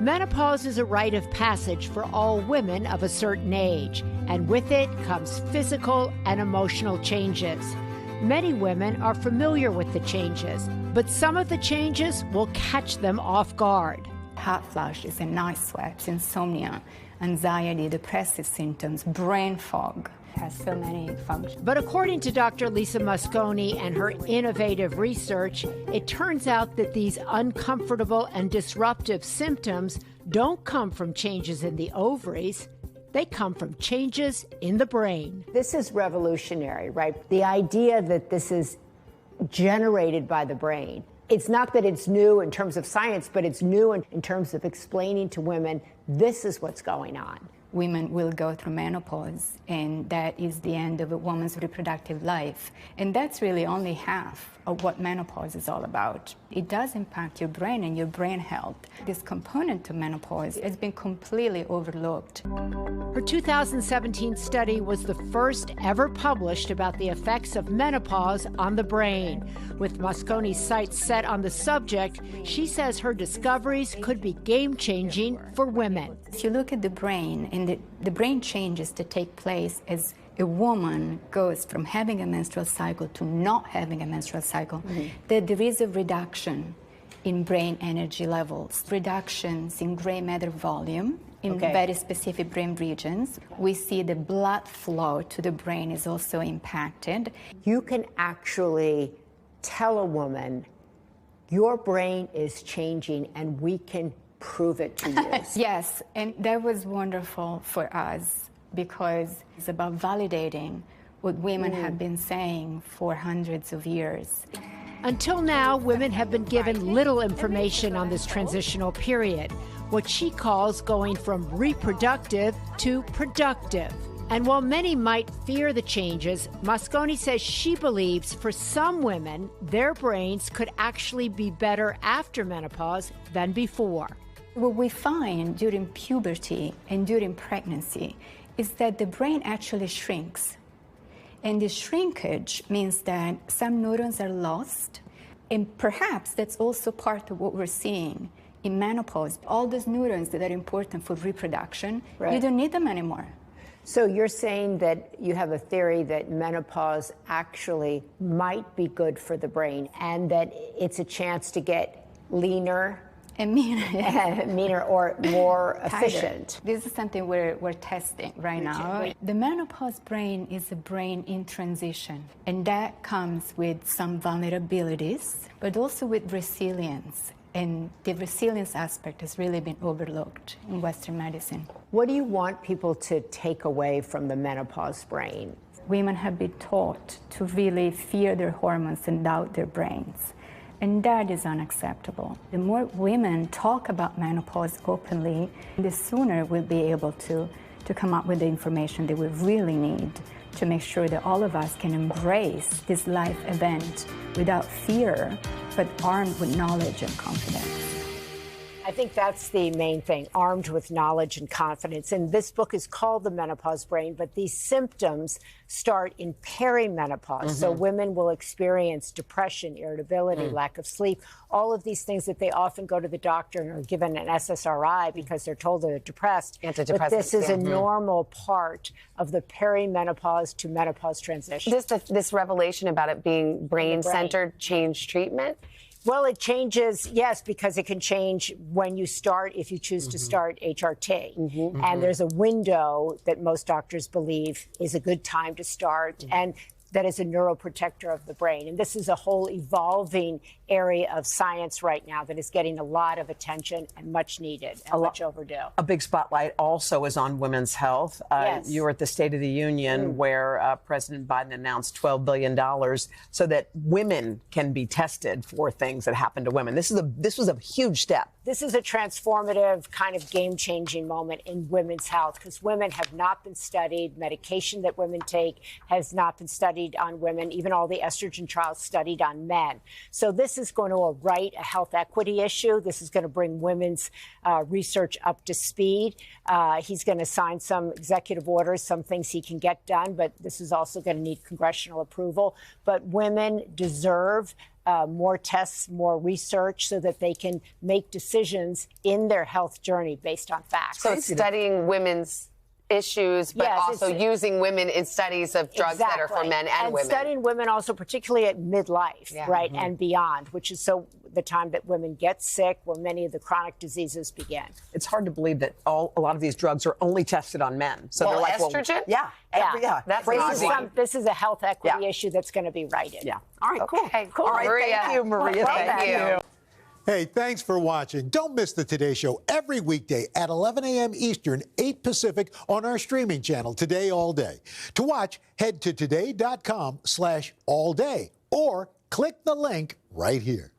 Menopause is a rite of passage for all women of a certain age, and with it comes physical and emotional changes. Many women are familiar with the changes, but some of the changes will catch them off guard. Hot flashes and night sweats, insomnia, anxiety, depressive symptoms, brain fog. Has so many functions. But according to Dr. Lisa Mosconi and her innovative research, it turns out that these uncomfortable and disruptive symptoms don't come from changes in the ovaries. They come from changes in the brain. This is revolutionary, right? The idea that this is generated by the brain. It's not that it's new in terms of science, but it's new in terms of explaining to women this is what's going on. Women will go through menopause, and that is the end of a woman's reproductive life. And that's really only half of what menopause is all about. It does impact your brain and your brain health. This component of menopause has been completely overlooked. Her 2017 study was the first ever published about the effects of menopause on the brain. With Mosconi's sights set on the subject, she says her discoveries could be game-changing for women. If you look at the brain, and the brain changes that take place as a woman goes from having a menstrual cycle to not having a menstrual cycle, that there is a reduction in brain energy levels, reductions in gray matter volume in very specific brain regions. We see the blood flow to the brain is also impacted. You can actually tell a woman, your brain is changing and we can prove it to you. Yes, and that was wonderful for us because it's about validating what women have been saying for hundreds of years. Until now, women have been given little information on this transitional period, what she calls going from reproductive to productive. And while many might fear the changes, Mosconi says she believes for some women, their brains could actually be better after menopause than before. What we find during puberty and during pregnancy is that the brain actually shrinks. And this shrinkage means that some neurons are lost. And perhaps that's also part of what we're seeing in menopause. All those neurons that are important for reproduction, you don't need them anymore. So you're saying that you have a theory that menopause actually might be good for the brain and that it's a chance to get leaner, and meaner or more efficient. This is something we're testing right now. The menopause brain is a brain in transition, and that comes with some vulnerabilities, but also with resilience. And the resilience aspect has really been overlooked in Western medicine. What do you want people to take away from the menopause brain? Women have been taught to really fear their hormones and doubt their brains. And that is unacceptable. The more women talk about menopause openly, the sooner we'll be able to come up with the information that we really need to make sure that all of us can embrace this life event without fear, but armed with knowledge and confidence. I think that's the main thing, armed with knowledge and confidence. And this book is called The Menopause Brain, but these symptoms start in perimenopause. So women will experience depression, irritability, lack of sleep, all of these things that they often go to the doctor and are given an SSRI because they're told they're depressed. But this is a normal part of the perimenopause to menopause transition. This revelation about it being brain-centered changed treatment? Well, it changes, yes, because it can change when you start, if you choose to start HRT. And there's a window that most doctors believe is a good time to start, and that is a neuroprotector of the brain. And this is a whole evolving area of science right now that is getting a lot of attention and much needed and much overdue. A big spotlight also is on women's health. You were at the State of the Union where President Biden announced $12 billion so that women can be tested for things that happen to women. This was a huge step. This is a transformative kind of game-changing moment in women's health because women have not been studied. Medication that women take has not been studied studied on women, even all the estrogen trials studied on men. So this is going to right a health equity issue. This is going to bring women's research up to speed. He's going to sign some executive orders, some things he can get done, but this is also going to need congressional approval. But women deserve more tests, more research, so that they can make decisions in their health journey based on facts. So studying women's issues, but also using women in studies of drugs that are for men and women. Studying women also, particularly at midlife, right, and beyond, which is the time that women get sick, where many of the chronic diseases begin. It's hard to believe that a lot of these drugs are only tested on men. So well, they're like, estrogen? That's this is a health equity issue that's going to be righted. Yeah. All right, cool. Okay, cool. All right, Maria. thank you, Maria. Thank you. Hey, thanks for watching. Don't miss the Today Show every weekday at 11 a.m. Eastern, 8 Pacific on our streaming channel, Today All Day. To watch, head to today.com/allday or click the link right here.